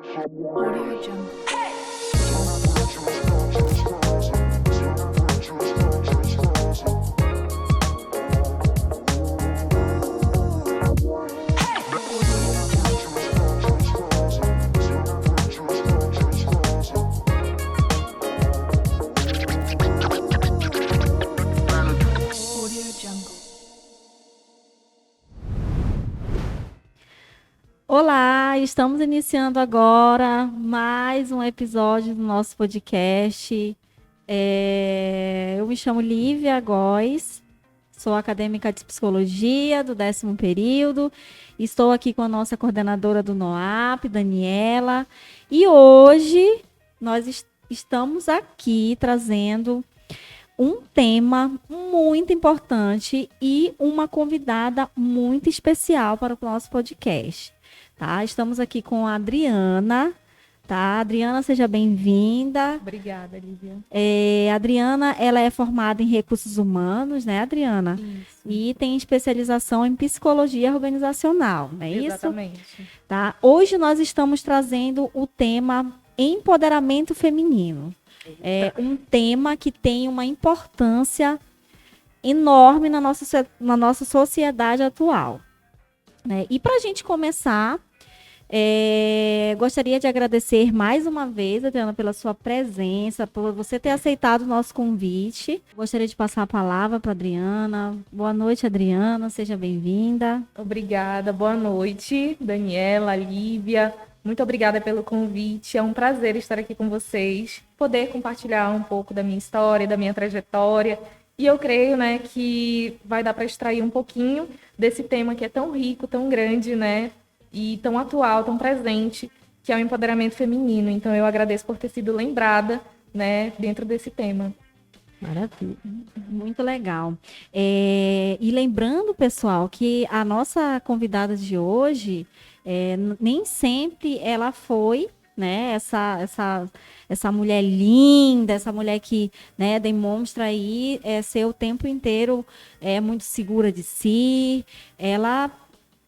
Audio Jungle. Audio Jungle. Olá, estamos iniciando agora mais um episódio do nosso podcast. Eu me chamo Lívia Góes, sou acadêmica de psicologia do 10º período. Estou aqui com a nossa coordenadora do NOAP, Daniela, e hoje nós estamos aqui trazendo um tema muito importante e uma convidada muito especial para o nosso podcast. Tá? Estamos aqui com a Adriana, tá? Adriana, seja bem-vinda. Obrigada, Lívia. A Adriana, ela é formada em recursos humanos, né, Adriana? Isso. E tem especialização em psicologia organizacional, não é isso? Exatamente. Tá? Hoje nós estamos trazendo o tema empoderamento feminino. É um tema que tem uma importância enorme na nossa sociedade atual, né? E para a gente começar, gostaria de agradecer mais uma vez, Adriana, pela sua presença, por você ter aceitado o nosso convite. Gostaria de passar a palavra para a Adriana. Boa noite, Adriana, seja bem-vinda. Obrigada, boa noite, Daniela, Lívia. Muito obrigada pelo convite. É um prazer estar aqui com vocês, poder compartilhar um pouco da minha história, da minha trajetória. E eu creio, né, que vai dar para extrair um pouquinho desse tema que é tão rico, tão grande, né, e tão atual, tão presente, que é o empoderamento feminino. Então eu agradeço por ter sido lembrada, né, dentro desse tema. Maravilha, muito legal. E lembrando, pessoal, que a nossa convidada de hoje, nem sempre ela foi, né, essa mulher linda, essa mulher que, né, demonstra aí ser o tempo inteiro muito segura de si. Ela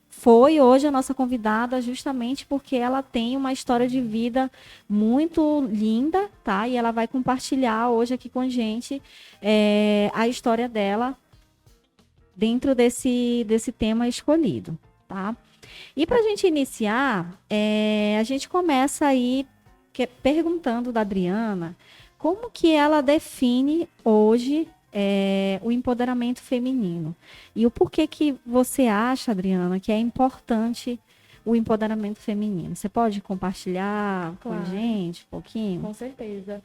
foi hoje a nossa convidada justamente porque ela tem uma história de vida muito linda, tá? E ela vai compartilhar hoje aqui com a gente a história dela dentro desse tema escolhido, tá? E para a gente iniciar, a gente começa aí perguntando da Adriana como que ela define hoje o empoderamento feminino. E o porquê que você acha, Adriana, que é importante o empoderamento feminino? Você pode compartilhar com a Claro. gente um pouquinho? Com certeza.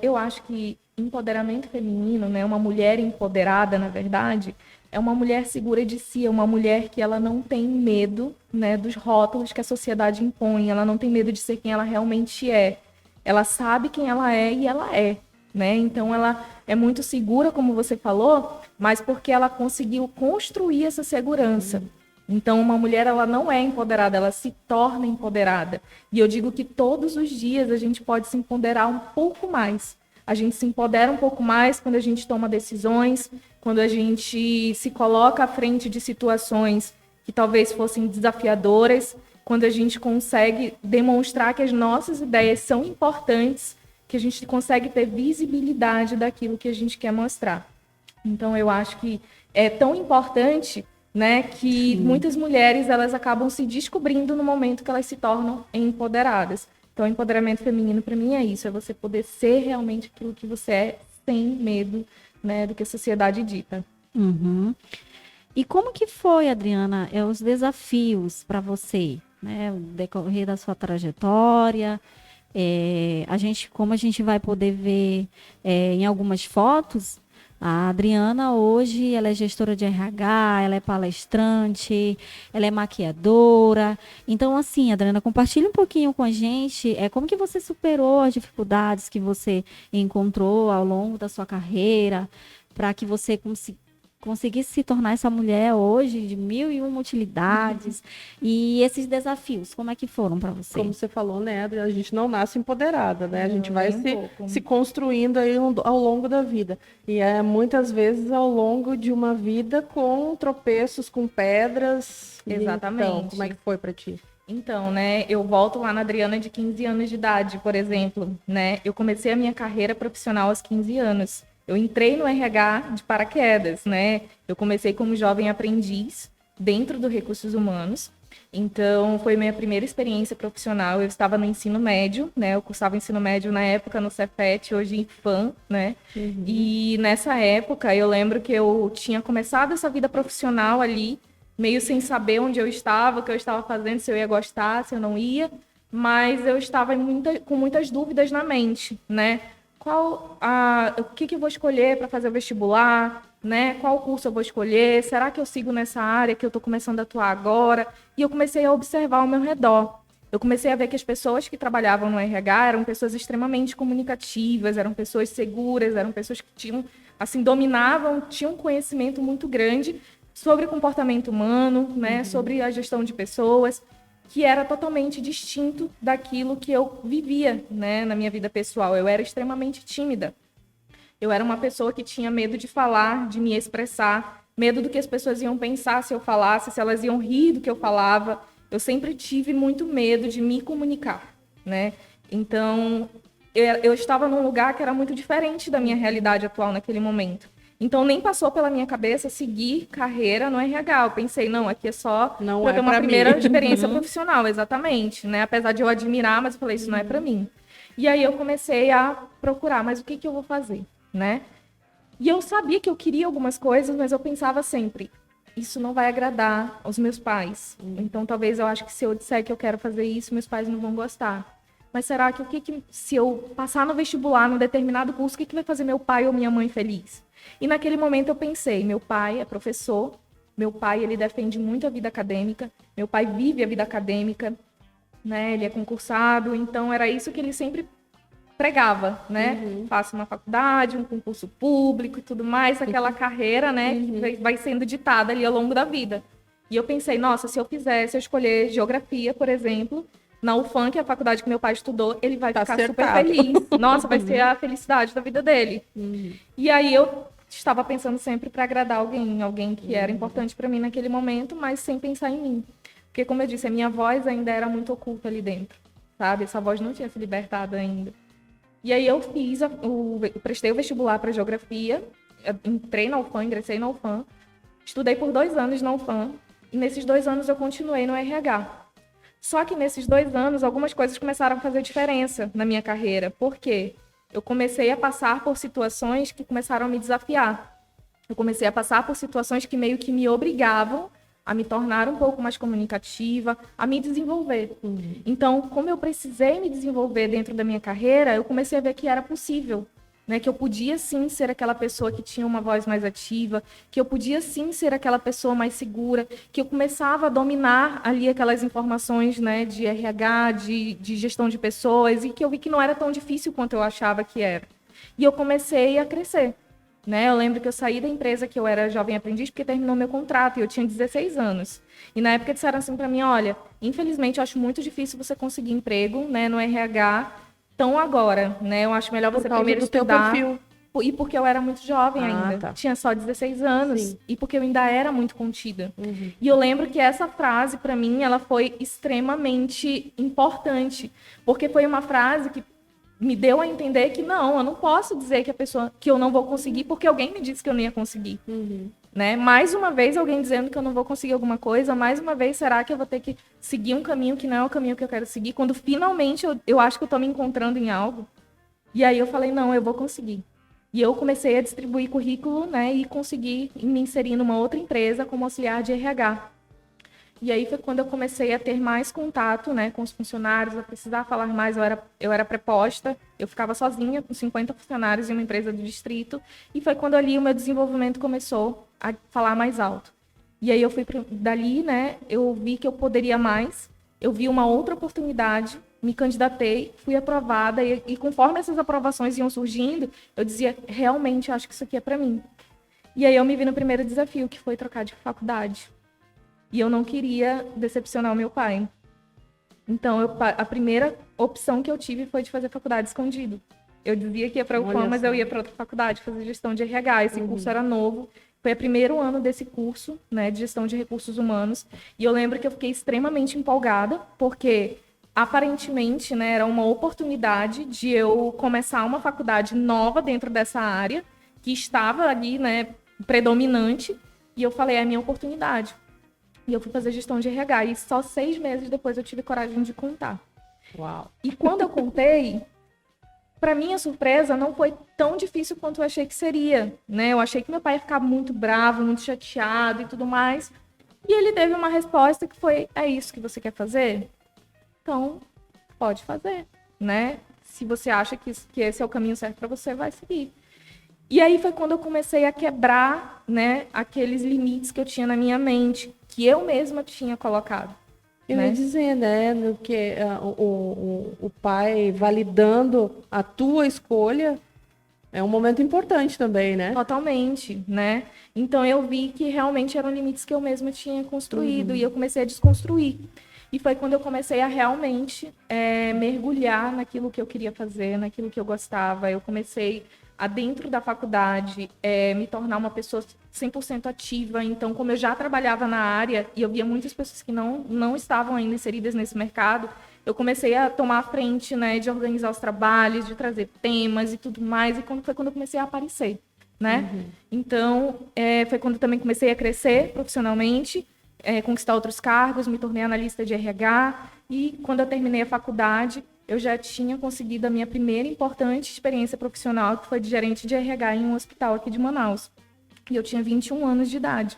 Eu acho que empoderamento feminino, né, uma mulher empoderada, na verdade, é uma mulher segura de si, é uma mulher que ela não tem medo, né, dos rótulos que a sociedade impõe, ela não tem medo de ser quem ela realmente é. Ela sabe quem ela é e ela é, né? Então ela é muito segura, como você falou, mas porque ela conseguiu construir essa segurança. Então uma mulher, ela não é empoderada, ela se torna empoderada. E eu digo que todos os dias a gente pode se empoderar um pouco mais. A gente se empodera um pouco mais quando a gente toma decisões, quando a gente se coloca à frente de situações que talvez fossem desafiadoras, quando a gente consegue demonstrar que as nossas ideias são importantes, que a gente consegue ter visibilidade daquilo que a gente quer mostrar. Então eu acho que é tão importante, né, que muitas mulheres elas acabam se descobrindo no momento que elas se tornam empoderadas. Então, o empoderamento feminino, para mim, é isso. É você poder ser realmente aquilo que você é, sem medo, né, do que a sociedade dita. Uhum. E como que foi, Adriana, os desafios para você, né, o decorrer da sua trajetória? Como a gente vai poder ver em algumas fotos, a Adriana hoje ela é gestora de RH, ela é palestrante, ela é maquiadora. Então, assim, Adriana, compartilha um pouquinho com a gente como que você superou as dificuldades que você encontrou ao longo da sua carreira para que você conseguisse se tornar essa mulher hoje de 1001 utilidades. E esses desafios, como é que foram para você? Como você falou, né, a gente não nasce empoderada, né? A gente vai nem um pouco. se construindo aí ao longo da vida. E muitas vezes ao longo de uma vida com tropeços, com pedras. Exatamente. Então, como é que foi para ti? Então, né, eu volto lá na Adriana de 15 anos de idade, por exemplo, né? Eu comecei a minha carreira profissional aos 15 anos. Eu entrei no RH de paraquedas, né? Eu comecei como jovem aprendiz dentro do Recursos Humanos. Então, foi minha primeira experiência profissional. Eu estava no ensino médio, né? Eu cursava ensino médio na época no Cefet, hoje em FAM, né? E nessa época, eu lembro que eu tinha começado essa vida profissional ali, meio sem saber onde eu estava, o que eu estava fazendo, se eu ia gostar, se eu não ia, mas eu estava com muitas dúvidas na mente, né? O que eu vou escolher para fazer o vestibular, né? Qual curso eu vou escolher? Será que eu sigo nessa área que eu estou começando a atuar agora? E eu comecei a observar ao meu redor. Eu comecei a ver que as pessoas que trabalhavam no RH eram pessoas extremamente comunicativas, eram pessoas seguras, eram pessoas que tinham, assim, dominavam, tinham um conhecimento muito grande sobre comportamento humano, né, sobre a gestão de pessoas, que era totalmente distinto daquilo que eu vivia, né, na minha vida pessoal. Eu era extremamente tímida. Eu era uma pessoa que tinha medo de falar, de me expressar, medo do que as pessoas iam pensar se eu falasse, se elas iam rir do que eu falava. Eu sempre tive muito medo de me comunicar, né? Então, eu estava num lugar que era muito diferente da minha realidade atual naquele momento. Então, nem passou pela minha cabeça seguir carreira no RH. Eu pensei, não, aqui é só para ter uma primeira experiência profissional, exatamente, né? Apesar de eu admirar, mas eu falei, isso não é para mim. E aí eu comecei a procurar, mas o que eu vou fazer, né? E eu sabia que eu queria algumas coisas, mas eu pensava sempre, isso não vai agradar aos meus pais. Então, talvez eu acho que se eu disser que eu quero fazer isso, meus pais não vão gostar. Mas será que se eu passar no vestibular, num determinado curso, o que vai fazer meu pai ou minha mãe feliz? E naquele momento eu pensei, meu pai é professor, meu pai ele defende muito a vida acadêmica, meu pai vive a vida acadêmica, né? Ele é concursado, então era isso que ele sempre pregava, né? Faça uma faculdade, um concurso público e tudo mais, aquela carreira, né? Que vai sendo ditada ali ao longo da vida. E eu pensei, nossa, se eu escolher geografia, por exemplo, na UFAM, que é a faculdade que meu pai estudou, ele vai ficar super feliz. Nossa, vai ser a felicidade da vida dele. E aí eu estava pensando sempre para agradar alguém que era importante para mim naquele momento, mas sem pensar em mim. Porque, como eu disse, a minha voz ainda era muito oculta ali dentro, sabe? Essa voz não tinha se libertado ainda. E aí eu prestei o vestibular para geografia, entrei na UFAM, ingressei na UFAM, estudei por 2 anos na UFAM, e nesses 2 anos eu continuei no RH. Só que nesses 2 anos, algumas coisas começaram a fazer diferença na minha carreira. Por quê? Eu comecei a passar por situações que começaram a me desafiar. Eu comecei a passar por situações que meio que me obrigavam a me tornar um pouco mais comunicativa, a me desenvolver. Então, como eu precisei me desenvolver dentro da minha carreira, eu comecei a ver que era possível, né? Que eu podia sim ser aquela pessoa que tinha uma voz mais ativa, que eu podia sim ser aquela pessoa mais segura, que eu começava a dominar ali aquelas informações, né, de RH, de gestão de pessoas, e que eu vi que não era tão difícil quanto eu achava que era. E eu comecei a crescer. Né? Eu lembro que eu saí da empresa que eu era jovem aprendiz porque terminou meu contrato e eu tinha 16 anos. E na época disseram assim para mim, olha, infelizmente eu acho muito difícil você conseguir emprego, né, no RH tão agora, né? Eu acho melhor você primeiro estudar. Teu perfil. E porque eu era muito jovem ainda. Tá. Tinha só 16 anos. Sim. E porque eu ainda era muito contida. E eu lembro que essa frase, para mim, ela foi extremamente importante. Porque foi uma frase que me deu a entender que não, eu não posso dizer que eu não vou conseguir porque alguém me disse que eu não ia conseguir. Né? Mais uma vez alguém dizendo que eu não vou conseguir alguma coisa, mais uma vez será que eu vou ter que seguir um caminho que não é o caminho que eu quero seguir, quando finalmente eu acho que eu estou me encontrando em algo. E aí eu falei, não, eu vou conseguir. E eu comecei a distribuir currículo, né, e consegui me inserir numa outra empresa como auxiliar de RH. E aí foi quando eu comecei a ter mais contato, né, com os funcionários, a precisar falar mais. Eu era preposta, eu ficava sozinha com 50 funcionários em uma empresa do distrito. E foi quando ali o meu desenvolvimento começou a falar mais alto. E aí eu fui dali, né, eu vi que eu poderia mais. Eu vi uma outra oportunidade, me candidatei, fui aprovada. E conforme essas aprovações iam surgindo, eu dizia, realmente acho que isso aqui é para mim. E aí eu me vi no primeiro desafio, que foi trocar de faculdade. E eu não queria decepcionar o meu pai. Então, a primeira opção que eu tive foi de fazer faculdade escondido. Eu dizia que ia para o UFAM, mas eu ia para outra faculdade, fazer gestão de RH. Esse curso era novo. Foi o primeiro ano desse curso, né, de gestão de recursos humanos. E eu lembro que eu fiquei extremamente empolgada, porque aparentemente, né, era uma oportunidade de eu começar uma faculdade nova dentro dessa área, que estava ali, né, predominante. E eu falei, é a minha oportunidade. E eu fui fazer gestão de RH. E só 6 meses depois eu tive coragem de contar. Uau. E quando eu contei, para minha surpresa, não foi tão difícil quanto eu achei que seria, né? Eu achei que meu pai ia ficar muito bravo, muito chateado e tudo mais. E ele teve uma resposta que foi: é isso que você quer fazer? Então, pode fazer, né? Se você acha que esse é o caminho certo para você, vai seguir. E aí foi quando eu comecei a quebrar, né, aqueles limites que eu tinha na minha mente, que eu mesma tinha colocado. Eu né? ia dizer, né, no que o pai validando a tua escolha é um momento importante também, né? Totalmente, né? Então eu vi que realmente eram limites que eu mesma tinha construído e eu comecei a desconstruir. E foi quando eu comecei a realmente mergulhar naquilo que eu queria fazer, naquilo que eu gostava. Eu comecei a, dentro da faculdade, me tornar uma pessoa 100% ativa. Então, como eu já trabalhava na área e eu via muitas pessoas que não estavam ainda inseridas nesse mercado, eu comecei a tomar a frente, né, de organizar os trabalhos, de trazer temas e tudo mais. E foi quando eu comecei a aparecer, né? Então, foi quando eu também comecei a crescer profissionalmente, conquistar outros cargos, me tornei analista de RH. E quando eu terminei a faculdade, eu já tinha conseguido a minha primeira importante experiência profissional, que foi de gerente de RH em um hospital aqui de Manaus. E eu tinha 21 anos de idade.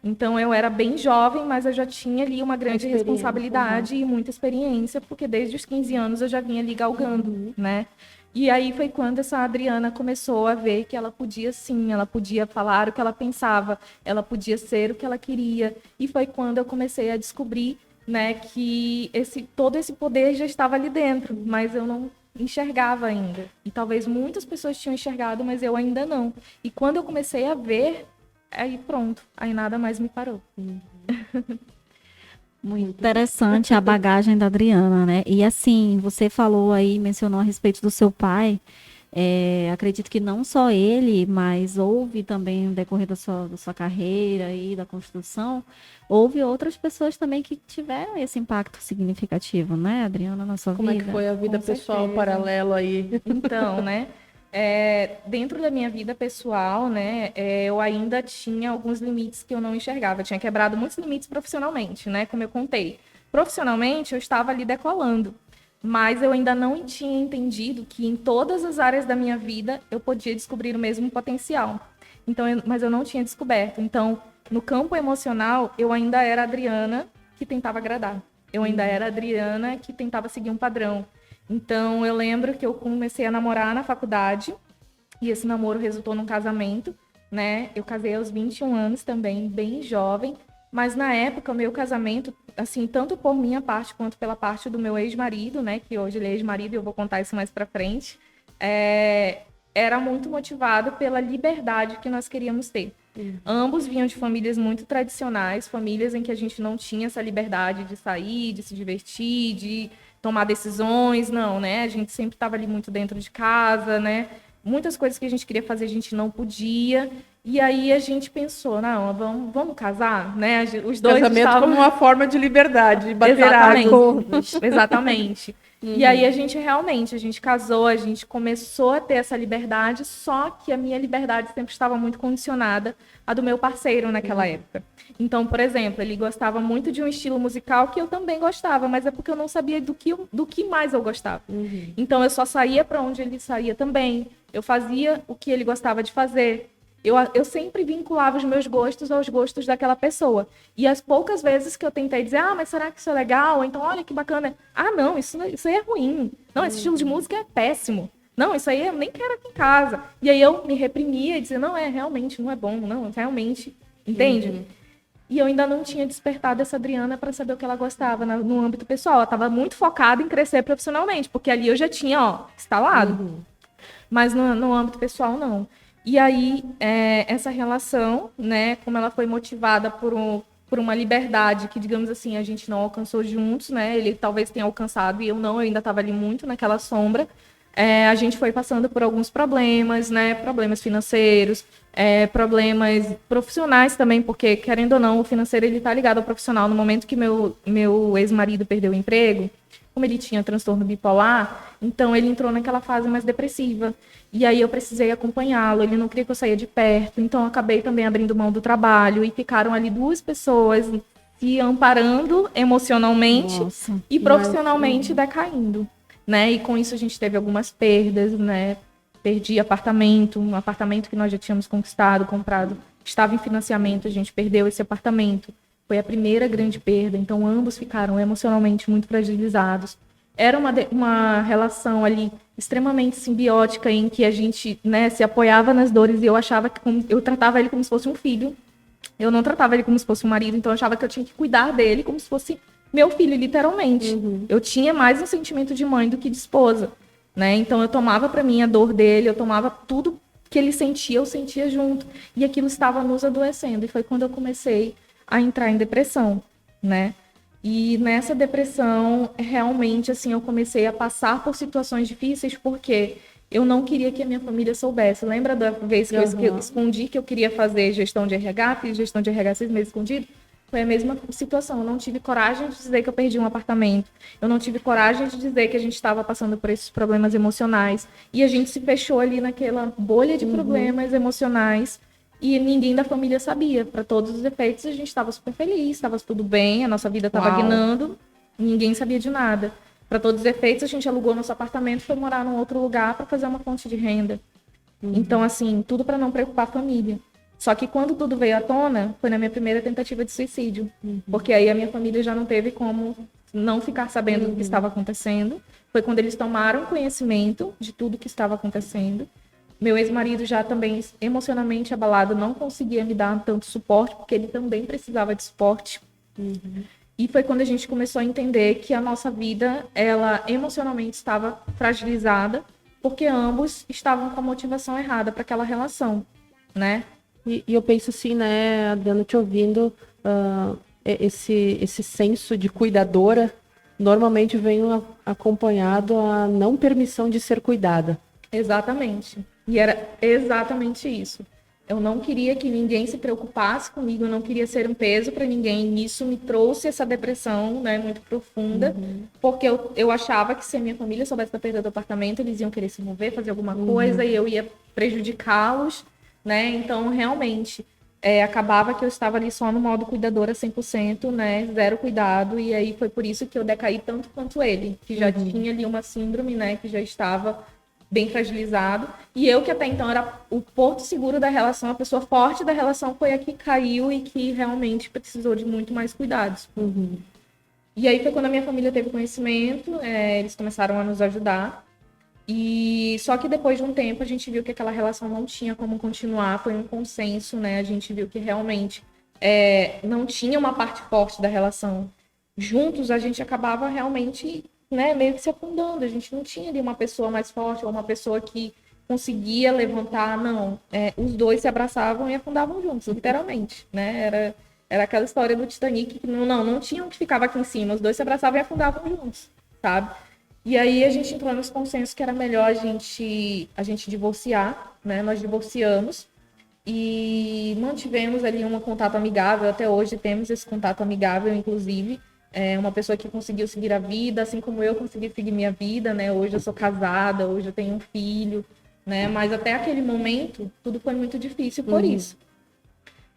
Então, eu era bem jovem, mas eu já tinha ali uma grande responsabilidade e muita experiência, porque desde os 15 anos eu já vinha ali galgando, né? E aí foi quando essa Adriana começou a ver que ela podia sim, ela podia falar o que ela pensava, ela podia ser o que ela queria. E foi quando eu comecei a descobrir, né, que todo esse poder já estava ali dentro, mas eu não enxergava ainda. E talvez muitas pessoas tinham enxergado, mas eu ainda não. E quando eu comecei a ver, aí pronto, aí nada mais me parou. Muito interessante a bagagem da Adriana, né? E assim, você falou aí, mencionou a respeito do seu pai. Acredito que não só ele, mas houve também no decorrer da sua carreira e da construção, houve outras pessoas também que tiveram esse impacto significativo, né, Adriana, na sua Como vida? é que foi a vida Com pessoal certeza. paralelo aí? Então, né? Dentro da minha vida pessoal, né, eu ainda tinha alguns limites que eu não enxergava. Eu tinha quebrado muitos limites profissionalmente, né, como eu contei. Profissionalmente, eu estava ali decolando, mas eu ainda não tinha entendido que em todas as áreas da minha vida eu podia descobrir o mesmo potencial. Então, mas eu não tinha descoberto. Então, no campo emocional, eu ainda era a Adriana que tentava agradar. Eu ainda era a Adriana que tentava seguir um padrão. Então, eu lembro que eu comecei a namorar na faculdade e esse namoro resultou num casamento, né? Eu casei aos 21 anos também, bem jovem, mas na época o meu casamento, assim, tanto por minha parte quanto pela parte do meu ex-marido, né? Que hoje ele é ex-marido e eu vou contar isso mais pra frente, era muito motivado pela liberdade que nós queríamos ter. Ambos vinham de famílias muito tradicionais, famílias em que a gente não tinha essa liberdade de sair, de se divertir, de tomar decisões, não, né? A gente sempre estava ali muito dentro de casa, né? Muitas coisas que a gente queria fazer a gente não podia. E aí a gente pensou, não, vamos casar, né? Os dois Casamento estavam... como uma forma de liberdade, de bater Exatamente. acordos. Exatamente. E aí a gente casou, a gente começou a ter essa liberdade, só que a minha liberdade sempre estava muito condicionada à do meu parceiro naquela época. Então, por exemplo, ele gostava muito de um estilo musical que eu também gostava, mas é porque eu não sabia do que mais eu gostava. Então, eu só saía para onde ele saía também, eu fazia o que ele gostava de fazer. Eu sempre vinculava os meus gostos aos gostos daquela pessoa. E as poucas vezes que eu tentei dizer, mas será que isso é legal? Ou então, olha que bacana. Não, isso aí é ruim. Não, esse estilo de música é péssimo. Não, isso aí eu nem quero aqui em casa. E aí eu me reprimia e dizia, não, realmente, não é bom. Não, realmente. Entende? E eu ainda não tinha despertado essa Adriana para saber o que ela gostava no âmbito pessoal. Ela estava muito focada em crescer profissionalmente, porque ali eu já tinha, instalado. Mas no âmbito pessoal, não. E aí, essa relação, né, como ela foi motivada por uma liberdade que, digamos assim, a gente não alcançou juntos, né, ele talvez tenha alcançado e eu não, eu ainda estava ali muito naquela sombra, a gente foi passando por alguns problemas, né? Problemas financeiros, problemas profissionais também, porque, querendo ou não, o financeiro ele tá ligado ao profissional. No momento que meu ex-marido perdeu o emprego, como ele tinha transtorno bipolar, então ele entrou naquela fase mais depressiva. E aí eu precisei acompanhá-lo, ele não queria que eu saia de perto, então eu acabei também abrindo mão do trabalho e ficaram ali 2 pessoas se amparando emocionalmente Nossa, e profissionalmente decaindo, né? E com isso a gente teve algumas perdas, né? Perdi apartamento, um apartamento que nós já tínhamos conquistado, comprado, estava em financiamento, a gente perdeu esse apartamento. Foi a primeira grande perda, então ambos ficaram emocionalmente muito fragilizados. Era uma relação ali extremamente simbiótica em que a gente, né, se apoiava nas dores e eu achava que eu tratava ele como se fosse um filho. Eu não tratava ele como se fosse um marido, então eu achava que eu tinha que cuidar dele como se fosse meu filho, literalmente. Eu tinha mais um sentimento de mãe do que de esposa, né? Então eu tomava para mim a dor dele, eu tomava tudo que ele sentia, eu sentia junto. E aquilo estava nos adoecendo. E foi quando eu comecei a entrar em depressão, né? E nessa depressão, realmente, assim, eu comecei a passar por situações difíceis porque eu não queria que a minha família soubesse. Lembra da vez que eu escondi que eu queria fazer gestão de RH, fiz gestão de RH 6 meses escondido? Foi a mesma situação. Eu não tive coragem de dizer que eu perdi um apartamento. Eu não tive coragem de dizer que a gente estava passando por esses problemas emocionais. E a gente se fechou ali naquela bolha de problemas emocionais. E ninguém da família sabia. Para todos os efeitos, a gente estava super feliz, estava tudo bem, a nossa vida estava guinando, ninguém sabia de nada. Para todos os efeitos, a gente alugou nosso apartamento e foi morar num outro lugar para fazer uma fonte de renda. Então, assim, tudo para não preocupar a família. Só que quando tudo veio à tona, foi na minha primeira tentativa de suicídio. Porque aí a minha família já não teve como não ficar sabendo do que estava acontecendo. Foi quando eles tomaram conhecimento de tudo que estava acontecendo. Meu ex-marido já também emocionalmente abalado, não conseguia me dar tanto suporte, porque ele também precisava de suporte. E foi quando a gente começou a entender que a nossa vida, ela emocionalmente estava fragilizada, porque ambos estavam com a motivação errada para aquela relação, né? E eu penso assim, né, Adriana, te ouvindo, esse senso de cuidadora normalmente vem acompanhado a não permissão de ser cuidada. Exatamente. E era exatamente isso. Eu não queria que ninguém se preocupasse comigo, eu não queria ser um peso para ninguém. E isso me trouxe essa depressão, né, muito profunda, porque eu achava que se a minha família soubesse da perda do apartamento, eles iam querer se envolver, fazer alguma coisa, e eu ia prejudicá-los, né? Então, realmente, acabava que eu estava ali só no modo cuidadora 100%, né, zero cuidado, e aí foi por isso que eu decaí tanto quanto ele, que já tinha ali uma síndrome, né, que já estava bem fragilizado, e eu que até então era o porto seguro da relação, a pessoa forte da relação, foi a que caiu e que realmente precisou de muito mais cuidados. E aí foi quando a minha família teve conhecimento, eles começaram a nos ajudar, e só que depois de um tempo a gente viu que aquela relação não tinha como continuar, foi um consenso, né, a gente viu que realmente não tinha uma parte forte da relação. Juntos a gente acabava realmente, né, meio que se afundando. A gente não tinha ali uma pessoa mais forte ou uma pessoa que conseguia levantar, não. Os dois se abraçavam e afundavam juntos, literalmente, né? Era aquela história do Titanic que não tinham que ficava aqui em cima, os dois se abraçavam e afundavam juntos, sabe? E aí a gente entrou nos consensos que era melhor a gente divorciar, né? Nós divorciamos e mantivemos ali um contato amigável, até hoje temos esse contato amigável, inclusive. Uma pessoa que conseguiu seguir a vida, assim como eu consegui seguir minha vida, né? Hoje eu sou casada, hoje eu tenho um filho, né? Mas até aquele momento, tudo foi muito difícil por isso.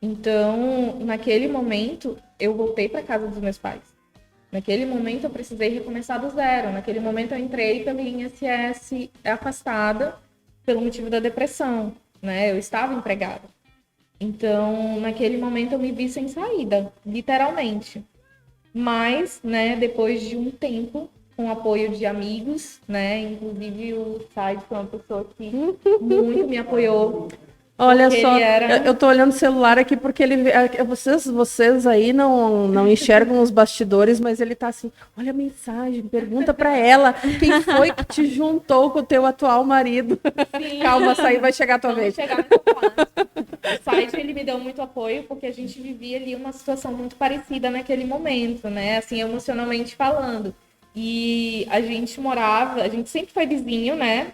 Então, naquele momento, eu voltei para casa dos meus pais. Naquele momento, eu precisei recomeçar do zero. Naquele momento, eu entrei pelo INSS afastada pelo motivo da depressão, né? Eu estava empregada. Então, naquele momento, eu me vi sem saída, literalmente. Mas, né, depois de um tempo, com o apoio de amigos, né, inclusive o Said foi uma pessoa que muito me apoiou. Olha só, eu tô olhando o celular aqui porque vocês aí não enxergam os bastidores, mas ele tá assim, olha a mensagem, pergunta pra ela quem foi que te juntou com o teu atual marido. Sim. Calma, Said, vai chegar a tua vez. Chegar nessa fase. O Said, ele me deu muito apoio porque a gente vivia ali uma situação muito parecida naquele momento, né, assim, emocionalmente falando. E a gente sempre foi vizinho, né?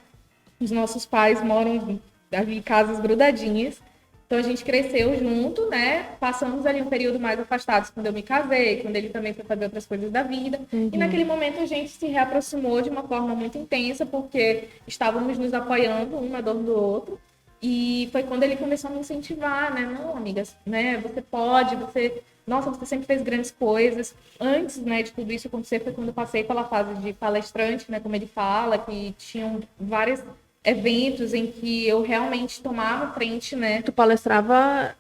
Os nossos pais moram ali em casas grudadinhas. Então a gente cresceu junto, né? Passamos ali um período mais afastados quando eu me casei, quando ele também foi fazer outras coisas da vida. E naquele momento a gente se reaproximou de uma forma muito intensa, porque estávamos nos apoiando um na dor do outro. E foi quando ele começou a me incentivar, né? Não, amigas, né? Você pode, Nossa, você sempre fez grandes coisas. Antes, né, de tudo isso acontecer, foi quando eu passei pela fase de palestrante, né? Como ele fala, que tinham vários eventos em que eu realmente tomava frente, né? Tu palestrava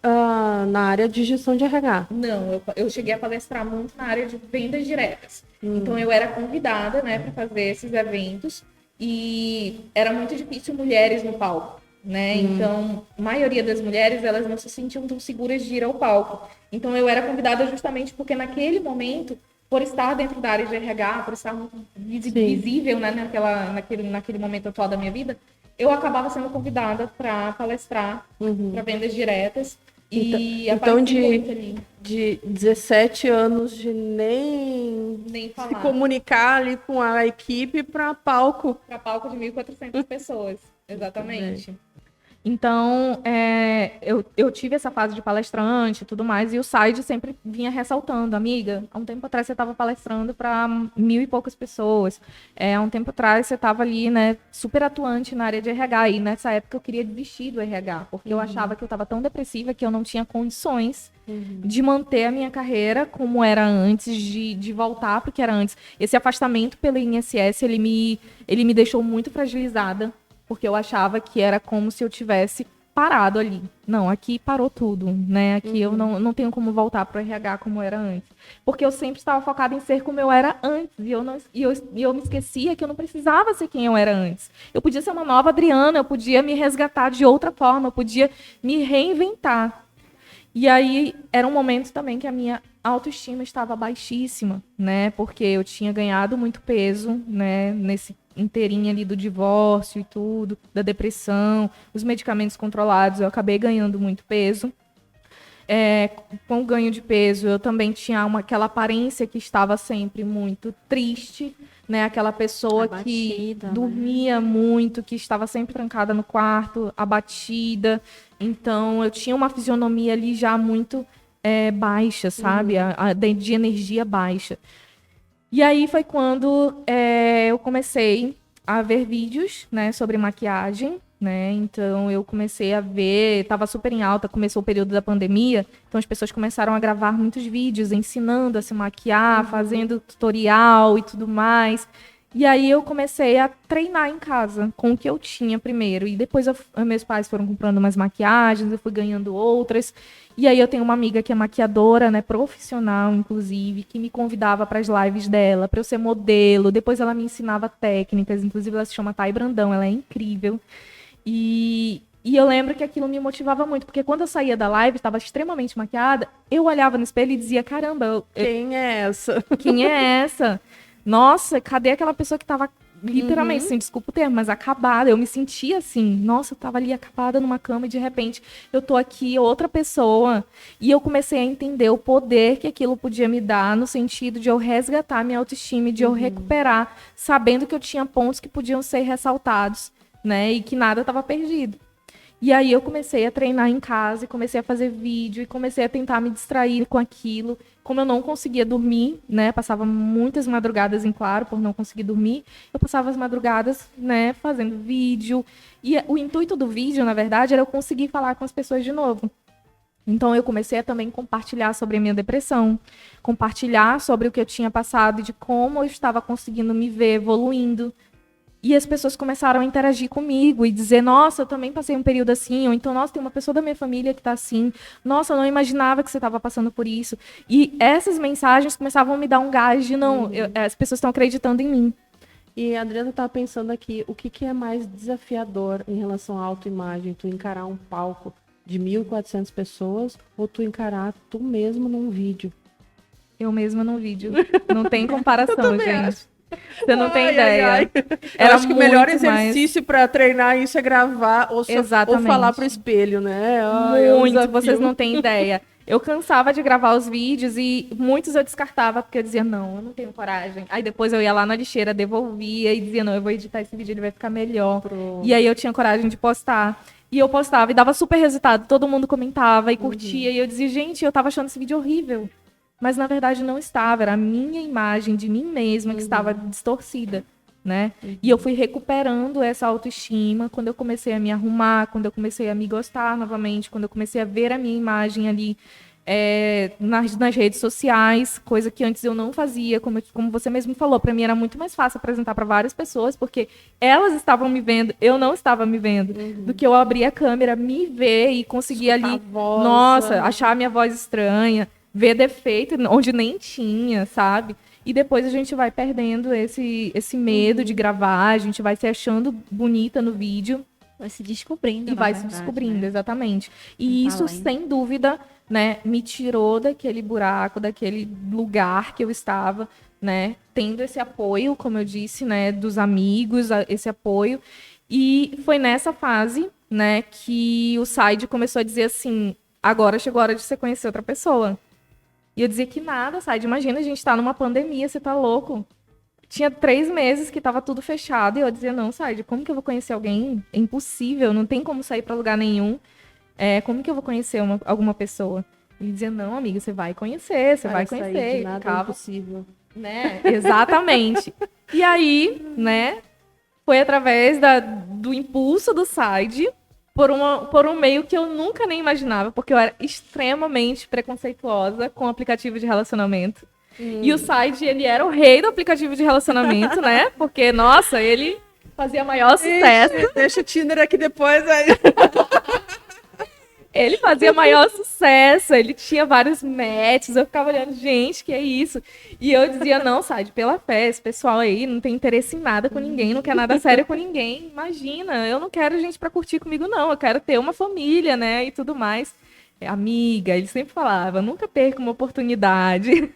na área de gestão de RH? Não, eu cheguei a palestrar muito na área de vendas diretas. Então, eu era convidada, né, para fazer esses eventos e era muito difícil mulheres no palco, né? Então, a maioria das mulheres, elas não se sentiam tão seguras de ir ao palco. Então, eu era convidada justamente porque naquele momento, por estar dentro da área de RH, por estar muito visível, né, naquele momento atual da minha vida, eu acabava sendo convidada para palestrar para vendas diretas. Então de 17 anos de nem falar. Se comunicar ali com a equipe para palco. Para palco de 1.400 pessoas, exatamente. Então, eu tive essa fase de palestrante e tudo mais, e o Said sempre vinha ressaltando, amiga, há um tempo atrás você estava palestrando para 1.000 e poucas pessoas, há um tempo atrás você estava ali, né, super atuante na área de RH, e nessa época eu queria desistir do RH, porque eu achava que eu estava tão depressiva que eu não tinha condições de manter a minha carreira como era antes, de voltar para o que era antes. Esse afastamento pelo INSS, ele me deixou muito fragilizada, porque eu achava que era como se eu tivesse parado ali. Não, aqui parou tudo, né? Aqui eu não tenho como voltar para o RH como era antes. Porque eu sempre estava focada em ser como eu era antes. E eu me esquecia que eu não precisava ser quem eu era antes. Eu podia ser uma nova Adriana, eu podia me resgatar de outra forma, eu podia me reinventar. E aí, era um momento também que a minha autoestima estava baixíssima, né? Porque eu tinha ganhado muito peso, né? Nesse inteirinho ali do divórcio e tudo, da depressão, os medicamentos controlados, eu acabei ganhando muito peso. Com o ganho de peso, eu também tinha aquela aparência que estava sempre muito triste, né? Aquela pessoa abatida, que dormia muito, que estava sempre trancada no quarto, abatida. Então, eu tinha uma fisionomia ali já muito baixa, sabe? De energia baixa. E aí foi quando eu comecei a ver vídeos, né, sobre maquiagem, né? Então eu comecei a ver, estava super em alta, começou o período da pandemia, então as pessoas começaram a gravar muitos vídeos ensinando a se maquiar, fazendo tutorial e tudo mais. E aí eu comecei a treinar em casa com o que eu tinha primeiro. E depois meus pais foram comprando umas maquiagens, eu fui ganhando outras. E aí eu tenho uma amiga que é maquiadora, né, profissional, inclusive, que me convidava para as lives dela, para eu ser modelo. Depois ela me ensinava técnicas, inclusive ela se chama Thay Brandão, ela é incrível. E eu lembro que aquilo me motivava muito, porque quando eu saía da live, estava extremamente maquiada, eu olhava no espelho e dizia, caramba, quem é essa? Quem é essa? Nossa, cadê aquela pessoa que tava literalmente, assim, desculpa o termo, mas acabada? Eu me sentia assim, nossa, eu tava ali acabada numa cama e de repente eu tô aqui, outra pessoa. E eu comecei a entender o poder que aquilo podia me dar no sentido de eu resgatar minha autoestima e de eu recuperar, sabendo que eu tinha pontos que podiam ser ressaltados, né? E que nada tava perdido. E aí eu comecei a treinar em casa, e comecei a fazer vídeo, e comecei a tentar me distrair com aquilo. Como eu não conseguia dormir, né, passava muitas madrugadas em claro por não conseguir dormir, eu passava as madrugadas, né, fazendo vídeo. E o intuito do vídeo, na verdade, era eu conseguir falar com as pessoas de novo. Então eu comecei a também compartilhar sobre a minha depressão, compartilhar sobre o que eu tinha passado e de como eu estava conseguindo me ver evoluindo. E as pessoas começaram a interagir comigo e dizer, nossa, eu também passei um período assim, ou então, nossa, tem uma pessoa da minha família que está assim, nossa, eu não imaginava que você estava passando por isso. E essas mensagens começavam a me dar um gás de, não, as pessoas estão acreditando em mim. E a Adriana estava pensando aqui, o que é mais desafiador em relação à autoimagem? Tu encarar um palco de 1.400 pessoas ou tu encarar tu mesmo num vídeo? Eu mesma num vídeo. Não tem comparação, gente. Acho. Você não tem ideia. Eu acho que o melhor exercício para treinar isso é gravar ou falar pro espelho, né? Muito, vocês não têm ideia. eu cansava de gravar os vídeos e muitos eu descartava porque eu dizia, não, eu não tenho coragem. Aí depois eu ia lá na lixeira, devolvia e dizia, não, eu vou editar esse vídeo, ele vai ficar melhor. Pronto. E aí eu tinha coragem de postar. E eu postava e dava super resultado, todo mundo comentava e curtia. E eu dizia, gente, eu tava achando esse vídeo horrível. Mas na verdade não estava, era a minha imagem de mim mesma que estava distorcida, né? E eu fui recuperando essa autoestima quando eu comecei a me arrumar, quando eu comecei a me gostar novamente, quando eu comecei a ver a minha imagem ali nas redes sociais, coisa que antes eu não fazia, como você mesmo falou, para mim era muito mais fácil apresentar para várias pessoas, porque elas estavam me vendo, eu não estava me vendo, do que eu abrir a câmera, me ver e conseguir ali, nossa, achar a minha voz estranha, ver defeito onde nem tinha, sabe? E depois a gente vai perdendo esse medo de gravar, a gente vai se achando bonita no vídeo. Vai se descobrindo. E vai se descobrindo, né? exatamente. E isso, sem dúvida, né, me tirou daquele buraco, daquele lugar que eu estava, né? Tendo esse apoio, como eu disse, né, dos amigos, esse apoio. E foi nessa fase, né, que o Said começou a dizer assim, agora chegou a hora de você conhecer outra pessoa. E eu dizia que nada, Said, imagina, a gente tá numa pandemia, você tá louco? Tinha 3 meses que tava tudo fechado e eu dizia, não, Said, como que eu vou conhecer alguém? É impossível, não tem como sair pra lugar nenhum. Como que eu vou conhecer alguma pessoa? Ele dizia, não, amiga, você vai conhecer, você vai conhecer. Sair de nada é impossível. Né? Exatamente. E aí, né, foi através do impulso do Said, por um meio que eu nunca nem imaginava, porque eu era extremamente preconceituosa com o aplicativo de relacionamento. E o Said, ele era o rei do aplicativo de relacionamento, né? Porque, nossa, ele fazia maior sucesso. Deixa o Tinder aqui depois aí. Ele fazia maior sucesso, ele tinha vários matches, eu ficava olhando, gente, que é isso? E eu dizia, não, Said, pela fé, esse pessoal aí não tem interesse em nada com ninguém, não quer nada sério com ninguém, imagina, eu não quero gente pra curtir comigo não, eu quero ter uma família, né, e tudo mais. Amiga, ele sempre falava, nunca perca uma oportunidade.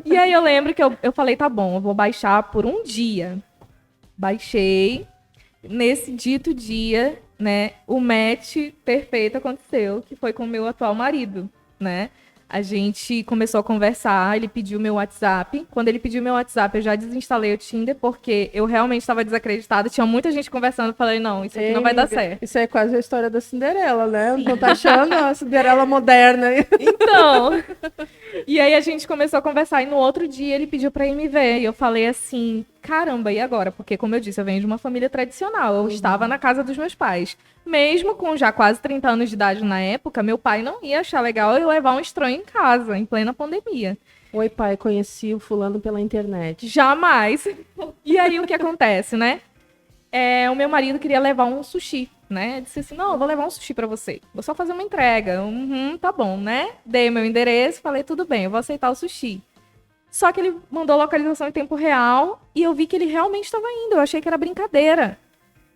E aí eu lembro que eu falei, tá bom, eu vou baixar por um dia. Baixei, nesse dito dia, né, o match perfeito aconteceu, que foi com o meu atual marido, né? A gente começou a conversar, ele pediu meu WhatsApp. Quando ele pediu meu WhatsApp, eu já desinstalei o Tinder, porque eu realmente estava desacreditada. Tinha muita gente conversando, eu falei, não, isso aqui não vai dar certo. Isso é quase a história da Cinderela, né? Não tá achando a Cinderela moderna. Então, e aí a gente começou a conversar, e no outro dia ele pediu pra ir me ver. E eu falei assim, caramba, e agora? Porque, como eu disse, eu venho de uma família tradicional. Eu estava na casa dos meus pais. Mesmo com já quase 30 anos de idade na época, meu pai não ia achar legal eu levar um estranho em casa, em plena pandemia. Oi, pai, conheci o fulano pela internet. Jamais. E aí o que acontece, né? O meu marido queria levar um sushi, né? Eu disse assim, não, eu vou levar um sushi pra você. Vou só fazer uma entrega. Tá bom, né? Dei meu endereço, falei, tudo bem, eu vou aceitar o sushi. Só que ele mandou a localização em tempo real e eu vi que ele realmente estava indo. Eu achei que era brincadeira.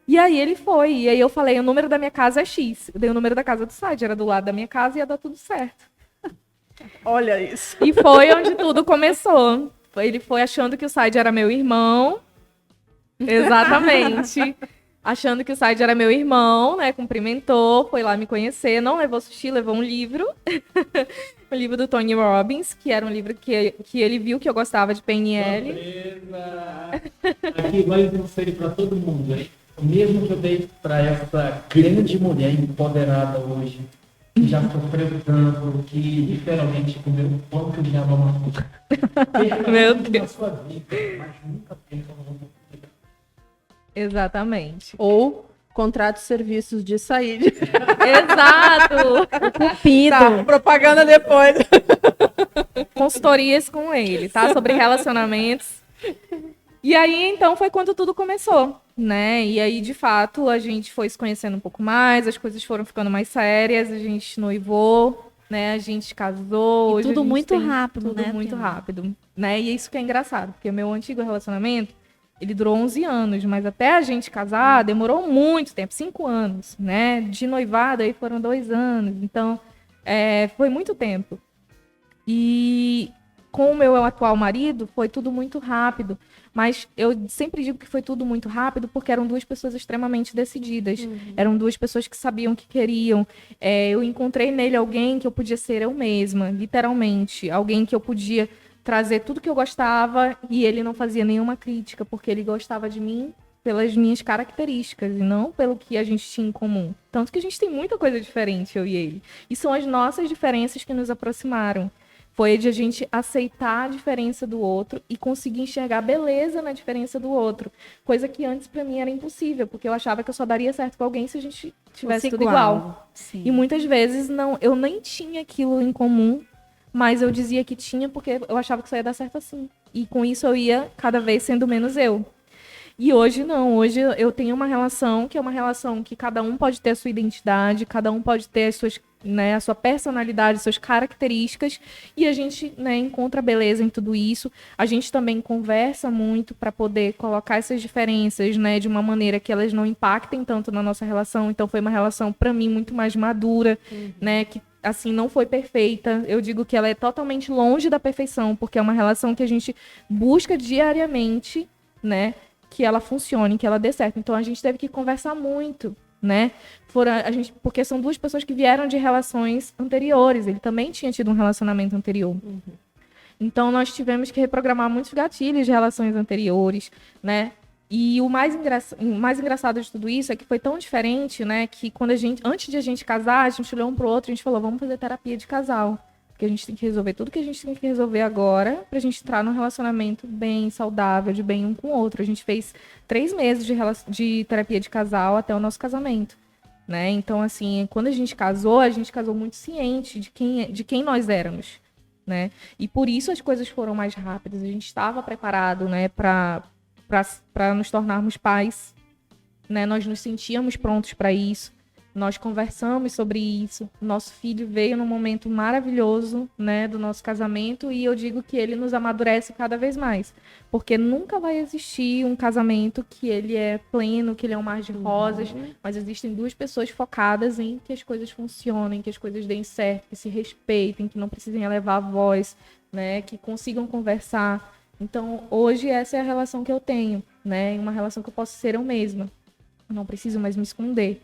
E aí ele foi. E aí eu falei, o número da minha casa é X. Eu dei o número da casa do site, era do lado da minha casa e ia dar tudo certo. Olha isso. E foi onde tudo começou. Ele foi achando que o site era meu irmão. Exatamente. Achando que o site era meu irmão, né? Cumprimentou, foi lá me conhecer. Não levou sushi, levou um livro. O livro do Tony Robbins, que era um livro que ele viu que eu gostava de PNL. Surpresa! Aqui vai um conselho para todo mundo, hein? O mesmo que eu dei para essa grande mulher empoderada hoje, que já sofreu tanto, que literalmente comeu o pão que o diabo amassou. Meu Deus. Na sua vida, mas nunca perca uma oportunidade. Exatamente. Ou contrate serviços de saída. Exato! Cupido. Tá, propaganda depois. Consultorias com ele, tá? Sobre relacionamentos. E aí, então, foi quando tudo começou, né? E aí, de fato, a gente foi se conhecendo um pouco mais, as coisas foram ficando mais sérias, a gente noivou, né? A gente casou. E hoje tudo a gente muito tem rápido, tudo né? muito rápido, né? E isso que é engraçado, porque o meu antigo relacionamento, ele durou 11 anos, mas até a gente casar, demorou muito tempo, 5 anos, né? De noivado, aí foram 2 anos, então, foi muito tempo. E com o meu atual marido, foi tudo muito rápido. Mas eu sempre digo que foi tudo muito rápido porque eram duas pessoas extremamente decididas. Eram duas pessoas que sabiam o que queriam. Eu encontrei nele alguém que eu podia ser eu mesma, literalmente. Alguém que eu podia trazer tudo que eu gostava e ele não fazia nenhuma crítica, porque ele gostava de mim pelas minhas características e não pelo que a gente tinha em comum. Tanto que a gente tem muita coisa diferente, eu e ele. E são as nossas diferenças que nos aproximaram. Foi de a gente aceitar a diferença do outro e conseguir enxergar beleza na diferença do outro. Coisa que antes pra mim era impossível, porque eu achava que eu só daria certo com alguém se a gente tivesse tudo igual. Sim. E muitas vezes não, eu nem tinha aquilo em comum, mas eu dizia que tinha porque eu achava que só ia dar certo assim. E com isso eu ia cada vez sendo menos eu. E hoje não, hoje eu tenho uma relação que é uma relação que cada um pode ter a sua identidade, cada um pode ter as suas, né, a sua personalidade, suas características, e a gente, né, encontra beleza em tudo isso. A gente também conversa muito para poder colocar essas diferenças, né, de uma maneira que elas não impactem tanto na nossa relação. Então foi uma relação para mim muito mais madura, né, que assim não foi perfeita. Eu digo que ela é totalmente longe da perfeição, porque é uma relação que a gente busca diariamente, né, que ela funcione, que ela dê certo. Então a gente teve que conversar muito, né? Porque são duas pessoas que vieram de relações anteriores. Ele também tinha tido um relacionamento anterior. Então nós tivemos que reprogramar muitos gatilhos de relações anteriores, né? E o mais engraçado de tudo isso é que foi tão diferente, né? Que antes de a gente casar, a gente olhou um pro outro e a gente falou, vamos fazer terapia de casal. Porque a gente tem que resolver tudo que a gente tem que resolver agora pra gente entrar num relacionamento bem saudável, de bem um com o outro. A gente fez 3 meses de terapia de casal até o nosso casamento, né? Então, assim, quando a gente casou muito ciente de quem nós éramos, né? E por isso as coisas foram mais rápidas. A gente estava preparado, né, pra nos tornarmos pais, né? Nós nos sentíamos prontos para isso. Nós conversamos sobre isso. Nosso filho veio num momento maravilhoso, né, do nosso casamento, e eu digo que ele nos amadurece cada vez mais, porque nunca vai existir um casamento que ele é pleno, que ele é um mar de rosas, mas existem duas pessoas focadas em que as coisas funcionem, que as coisas deem certo, que se respeitem, que não precisem elevar a voz, né, que consigam conversar. Então, hoje essa é a relação que eu tenho, né, uma relação que eu posso ser eu mesma. Eu não preciso mais me esconder.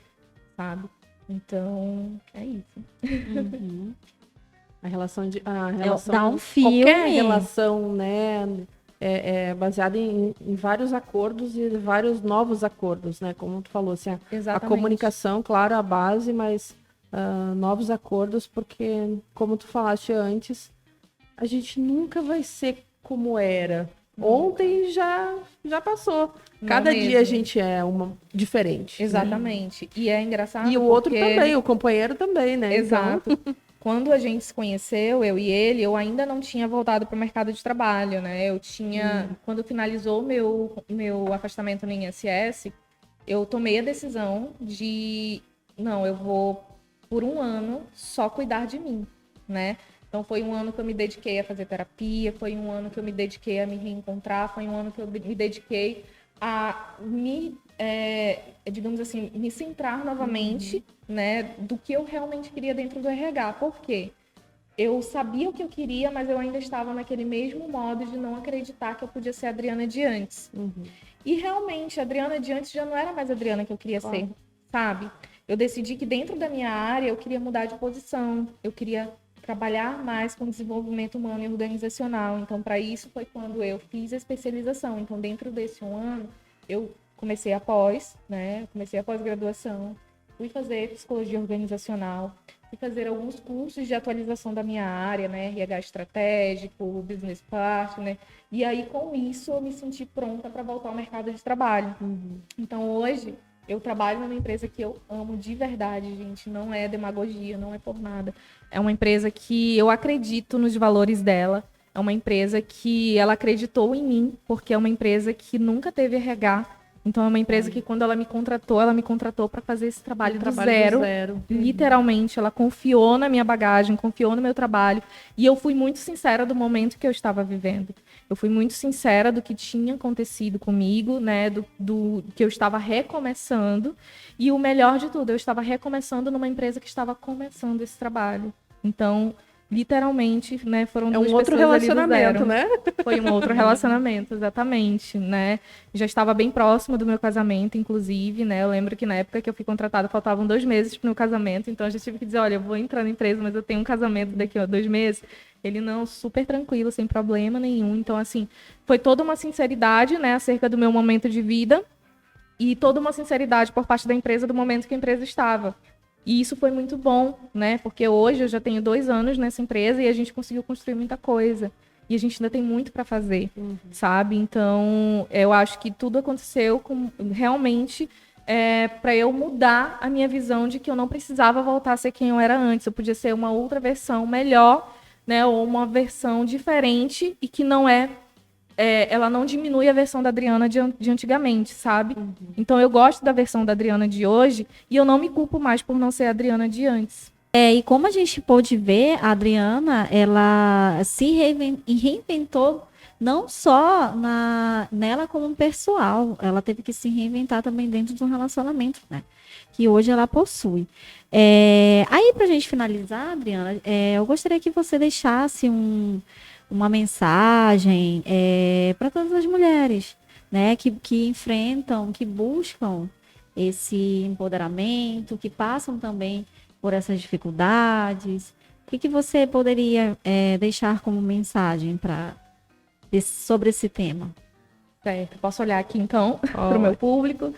Sabe? Então, é isso. A relação Dá um filme. Qualquer relação, né, é baseada em vários acordos e vários novos acordos, né? Como tu falou, assim, a comunicação, claro, a base, mas novos acordos, porque, como tu falaste antes, a gente nunca vai ser como era. Ontem já passou. Cada dia a gente é uma diferente. Exatamente. Né? E é engraçado. E o outro também, o companheiro também, né? Exato. Então... Quando a gente se conheceu, eu e ele, eu ainda não tinha voltado para o mercado de trabalho, né? Eu tinha... Quando finalizou meu afastamento no INSS, eu tomei a decisão de... Não, eu vou, por 1 ano, só cuidar de mim, né? Então, foi 1 ano que eu me dediquei a fazer terapia, foi 1 ano que eu me dediquei a me reencontrar, foi 1 ano que eu me dediquei a digamos assim, me centrar novamente, né, do que eu realmente queria dentro do RH. Por quê? Eu sabia o que eu queria, mas eu ainda estava naquele mesmo modo de não acreditar que eu podia ser a Adriana de antes. E realmente, a Adriana de antes já não era mais a Adriana que eu queria ser, sabe? Eu decidi que dentro da minha área eu queria mudar de posição, eu queria trabalhar mais com desenvolvimento humano e organizacional. Então, para isso foi quando eu fiz a especialização. Então, dentro desse 1 ano, eu comecei a né? Comecei a pós-graduação, fui fazer psicologia organizacional, fui fazer alguns cursos de atualização da minha área, né? RH estratégico, business partner. E aí, com isso, eu me senti pronta para voltar ao mercado de trabalho. Então, hoje, eu trabalho numa empresa que eu amo de verdade, gente. Não é demagogia, não é por nada. É uma empresa que eu acredito nos valores dela. É uma empresa que ela acreditou em mim, porque é uma empresa que nunca teve RH. Então, é uma empresa que, quando ela me contratou para fazer esse trabalho do zero. Literalmente, ela confiou na minha bagagem, confiou no meu trabalho. E eu fui muito sincera do momento que eu estava vivendo. Eu fui muito sincera do que tinha acontecido comigo, né? Do que eu estava recomeçando. E o melhor de tudo, eu estava recomeçando numa empresa que estava começando esse trabalho. Então, literalmente, né, foram É duas um outro pessoas ali do relacionamento, zero. né? Foi um outro relacionamento, exatamente, né? Já estava bem próximo do meu casamento, inclusive, né? Eu lembro que na época que eu fui contratada, faltavam 2 meses para o meu casamento, então eu já tive que dizer, olha, eu vou entrar na empresa, mas eu tenho um casamento daqui a 2 meses. Ele não, super tranquilo, sem problema nenhum. Então, assim, foi toda uma sinceridade, né, acerca do meu momento de vida e toda uma sinceridade por parte da empresa do momento que a empresa estava. E isso foi muito bom, né? Porque hoje eu já tenho 2 anos nessa empresa e a gente conseguiu construir muita coisa. E a gente ainda tem muito para fazer, sabe? Então, eu acho que tudo aconteceu realmente para eu mudar a minha visão de que eu não precisava voltar a ser quem eu era antes. Eu podia ser uma outra versão melhor, né? Ou uma versão diferente e que não ela não diminui a versão da Adriana de antigamente, sabe? Então eu gosto da versão da Adriana de hoje e eu não me culpo mais por não ser a Adriana de antes. E como a gente pôde ver, a Adriana, ela se reinventou não só nela como pessoal, ela teve que se reinventar também dentro de um relacionamento, né? Que hoje ela possui. Aí, pra gente finalizar, Adriana, eu gostaria que você deixasse uma mensagem para todas as mulheres, né, que enfrentam, que buscam esse empoderamento, que passam também por essas dificuldades. O que você poderia deixar como mensagem sobre esse tema? Certo, posso olhar aqui então para o meu público.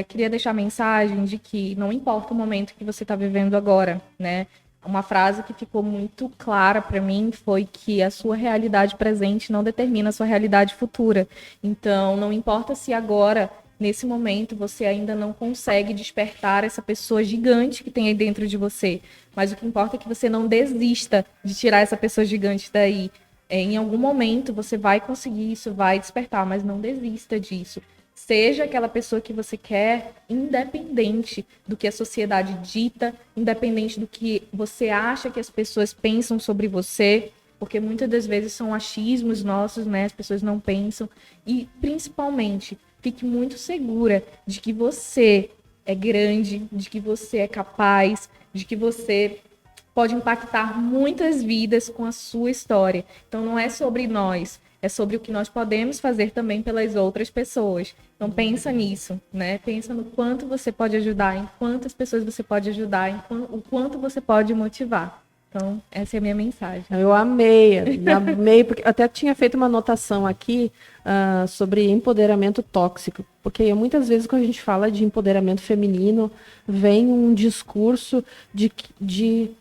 Queria deixar a mensagem de que não importa o momento que você está vivendo agora, né? Uma frase que ficou muito clara para mim foi que a sua realidade presente não determina a sua realidade futura. Então, não importa se agora, nesse momento, você ainda não consegue despertar essa pessoa gigante que tem aí dentro de você, mas o que importa é que você não desista de tirar essa pessoa gigante daí. Em algum momento você vai conseguir isso, vai despertar, mas não desista disso. Seja aquela pessoa que você quer, independente do que a sociedade dita, independente do que você acha que as pessoas pensam sobre você, porque muitas das vezes são achismos nossos, né? As pessoas não pensam. E, principalmente, fique muito segura de que você é grande, de que você é capaz, de que você pode impactar muitas vidas com a sua história. Então, não é sobre nós, é sobre o que nós podemos fazer também pelas outras pessoas. Então, pensa nisso, né? Pensa no quanto você pode ajudar, em quantas pessoas você pode ajudar, o quanto você pode motivar. Então, essa é a minha mensagem. Eu amei, porque até tinha feito uma anotação aqui sobre empoderamento tóxico, porque muitas vezes quando a gente fala de empoderamento feminino, vem um discurso de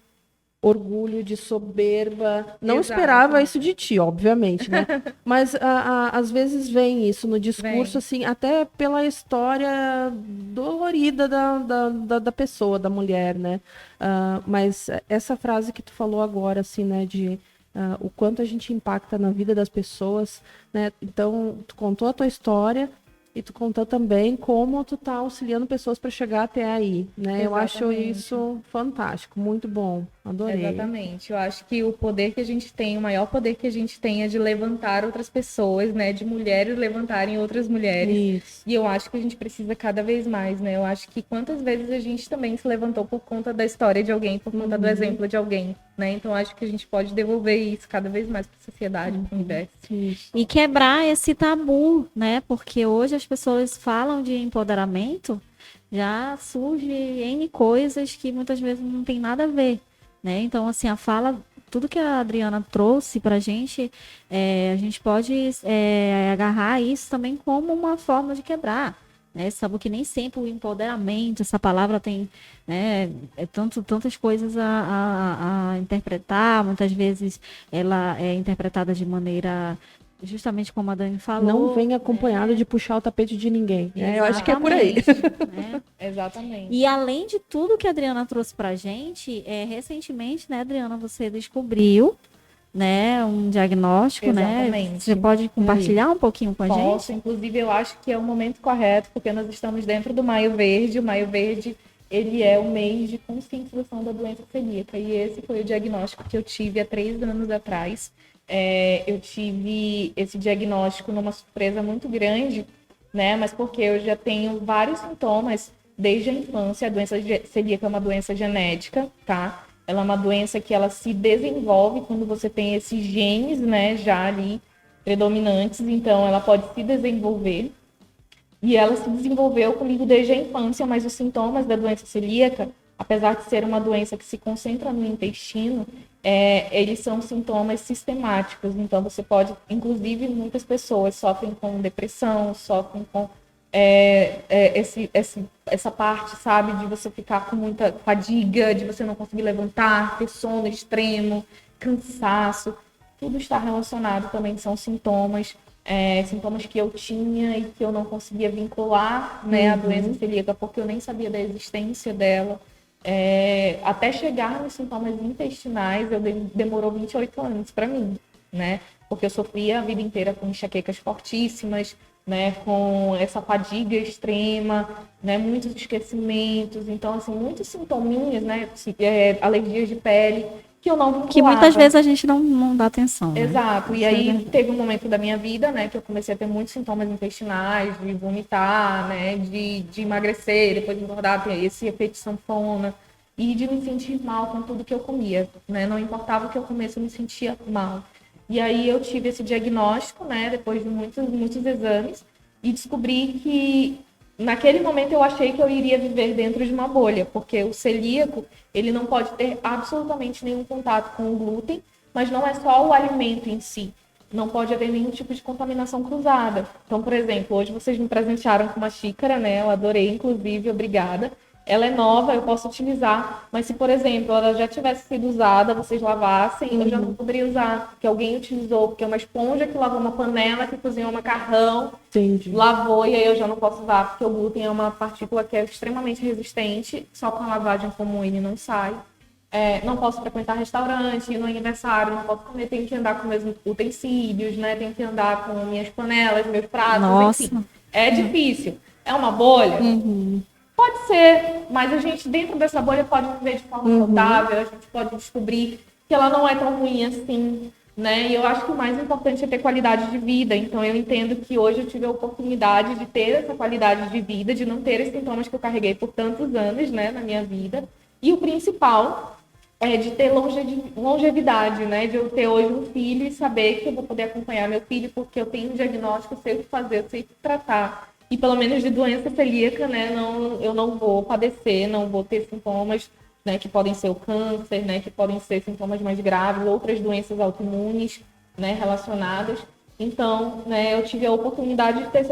orgulho, de soberba. Não Exato. esperava isso de ti, obviamente, né? Mas às vezes vem isso no discurso, assim, até pela história dolorida da pessoa, da mulher, né? Mas essa frase que tu falou agora, assim, né, de o quanto a gente impacta na vida das pessoas, né? Então, tu contou a tua história e tu contou também como tu tá auxiliando pessoas para chegar até aí, né? Exatamente. Eu acho isso fantástico, muito bom, adorei. Exatamente. Eu acho que o poder que a gente tem, o maior poder que a gente tem é de levantar outras pessoas, né? De mulheres levantarem outras mulheres. Isso. E eu acho que a gente precisa cada vez mais, né? Eu acho que quantas vezes a gente também se levantou por conta da história de alguém, por conta do exemplo de alguém, né? Então acho que a gente pode devolver isso cada vez mais para a sociedade, para o universo. Isso. E quebrar esse tabu, né? Porque hoje as pessoas falam de empoderamento, já surge N coisas que muitas vezes não tem nada a ver, né? Então, assim, tudo que a Adriana trouxe pra gente, a gente pode agarrar isso também como uma forma de quebrar, né? Sabe que nem sempre o empoderamento, essa palavra tem, né, tantas coisas a interpretar, muitas vezes ela é interpretada de maneira, justamente como a Dani falou. Não vem acompanhado de puxar o tapete de ninguém. Eu acho que é por aí. Né? Exatamente. E além de tudo que a Adriana trouxe pra gente, recentemente, né, Adriana, você descobriu, né, um diagnóstico, Exatamente. né? Você pode compartilhar um pouquinho com a Posso, gente? inclusive eu acho que é o momento correto, porque nós estamos dentro do Maio Verde. O Maio Verde, ele é o mês de conscientização da doença celíaca. E esse foi o diagnóstico que eu tive há 3 anos atrás. Eu tive esse diagnóstico numa surpresa muito grande, né? Mas porque eu já tenho vários sintomas desde a infância. A doença celíaca é uma doença genética, tá? Ela é uma doença que ela se desenvolve quando você tem esses genes, né, já ali predominantes, então ela pode se desenvolver. E ela se desenvolveu comigo desde a infância, mas os sintomas da doença celíaca, apesar de ser uma doença que se concentra no intestino, eles são sintomas sistemáticos. Então, você pode, inclusive, muitas pessoas sofrem com depressão, sofrem com essa parte, sabe, de você ficar com muita fadiga, de você não conseguir levantar, ter sono extremo, cansaço. Tudo está relacionado também, são sintomas. Sintomas que eu tinha e que eu não conseguia vincular, né, à doença celíaca, porque eu nem sabia da existência dela. Até chegar nos sintomas intestinais, demorou 28 anos para mim, né? Porque eu sofria a vida inteira com enxaquecas fortíssimas, né, com essa fadiga extrema, né, muitos esquecimentos, então, assim, muitos sintominhas, né, alergias de pele, que eu não vinculava. Que muitas vezes a gente não dá atenção, né? Exato. E aí teve um momento da minha vida, né, que eu comecei a ter muitos sintomas intestinais, de vomitar, né, de emagrecer, depois de engordar, ter esse efeito sanfona, e de me sentir mal com tudo que eu comia, né? Não importava o que eu comesse, eu me sentia mal. E aí eu tive esse diagnóstico, né, depois de muitos exames, e descobri que naquele momento eu achei que eu iria viver dentro de uma bolha, porque o celíaco, ele não pode ter absolutamente nenhum contato com o glúten, mas não é só o alimento em si. Não pode haver nenhum tipo de contaminação cruzada. Então, por exemplo, hoje vocês me presentearam com uma xícara, né? Eu adorei, inclusive, obrigada. Ela é nova, eu posso utilizar, mas se, por exemplo, ela já tivesse sido usada, vocês lavassem, eu já não poderia usar, porque alguém utilizou, porque é uma esponja que lavou uma panela, que cozinhou um macarrão, Entendi. lavou, e aí eu já não posso usar, porque o glúten é uma partícula que é extremamente resistente, só com a lavagem comum ele não sai. Não posso frequentar restaurante, ir no aniversário, não posso comer, tenho que andar com meus utensílios, né? Tenho que andar com minhas panelas, meus pratos, Nossa. enfim. É difícil. É uma bolha? Pode ser, mas a gente dentro dessa bolha pode viver de forma saudável, a gente pode descobrir que ela não é tão ruim assim, né? E eu acho que o mais importante é ter qualidade de vida. Então eu entendo que hoje eu tive a oportunidade de ter essa qualidade de vida, de não ter os sintomas que eu carreguei por tantos anos, né, na minha vida. E o principal é de ter longevidade, né? De eu ter hoje um filho e saber que eu vou poder acompanhar meu filho porque eu tenho um diagnóstico, eu sei o que fazer, eu sei o que tratar. E pelo menos de doença celíaca, né, eu não vou padecer, não vou ter sintomas, né, que podem ser o câncer, né, que podem ser sintomas mais graves, outras doenças autoimunes, né, relacionadas. Então, né, eu tive a oportunidade de ter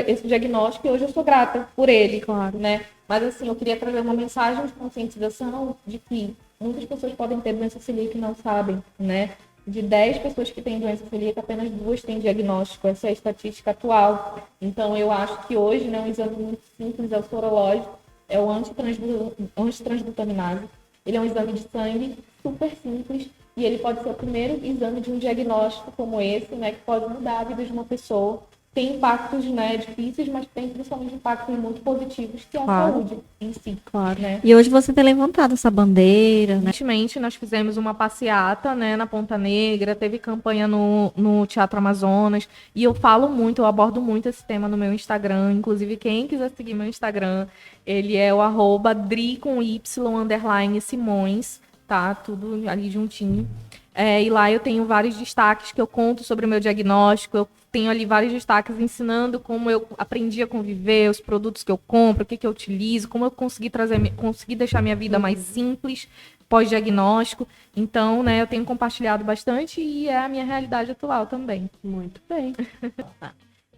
esse diagnóstico e hoje eu sou grata por ele, Claro. né. Mas assim, eu queria trazer uma mensagem de conscientização de que muitas pessoas podem ter doença celíaca e não sabem, né. De 10 pessoas que têm doença celíaca, apenas 2 têm diagnóstico. Essa é a estatística atual. Então, eu acho que hoje, né, um exame muito simples é o sorológico, é o antitransglutaminase. Ele é um exame de sangue super simples e ele pode ser o primeiro exame de um diagnóstico como esse, né, que pode mudar a vida de uma pessoa. Tem impactos, né, difíceis, mas tem principalmente impactos muito positivos, que é a saúde em si. Claro. Né? E hoje você tem levantado essa bandeira, né? Recentemente nós fizemos uma passeata, né, na Ponta Negra, teve campanha no Teatro Amazonas, e eu abordo muito esse tema no meu Instagram, inclusive quem quiser seguir meu Instagram, ele é o @dri_Simões, tá? Tudo ali juntinho. E lá eu tenho vários destaques que eu conto sobre o meu diagnóstico, eu tenho ali vários destaques ensinando como eu aprendi a conviver, os produtos que eu compro, o que eu utilizo, como eu consegui deixar minha vida mais simples pós-diagnóstico. Então, né, eu tenho compartilhado bastante e é a minha realidade atual também. Muito bem.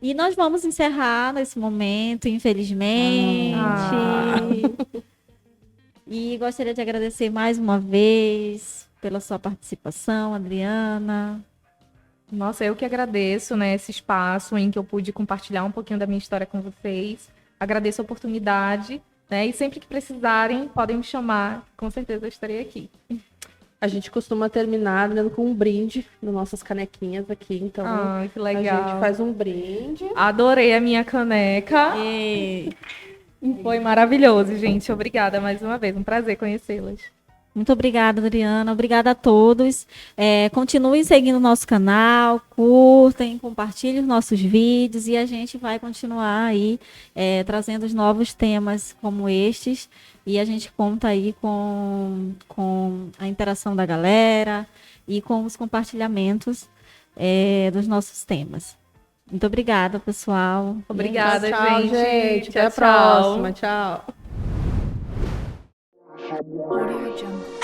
E nós vamos encerrar nesse momento, infelizmente. E gostaria de agradecer mais uma vez pela sua participação, Adriana. Nossa, eu que agradeço, né, esse espaço em que eu pude compartilhar um pouquinho da minha história com vocês. Agradeço a oportunidade, né, e sempre que precisarem, podem me chamar, com certeza eu estarei aqui. A gente costuma terminar dando com um brinde nas nossas canequinhas aqui, então Que legal. a gente faz um brinde. Adorei a minha caneca. Foi maravilhoso, gente. Obrigada mais uma vez. Um prazer conhecê-las. Muito obrigada, Adriana. Obrigada a todos. Continuem seguindo o nosso canal, curtem, compartilhem os nossos vídeos e a gente vai continuar aí trazendo os novos temas como estes. E a gente conta aí com a interação da galera e com os compartilhamentos dos nossos temas. Muito obrigada, pessoal. Obrigada, Tchau, gente. Até a Tchau, tchau. próxima. Tchau. Audio Jungle.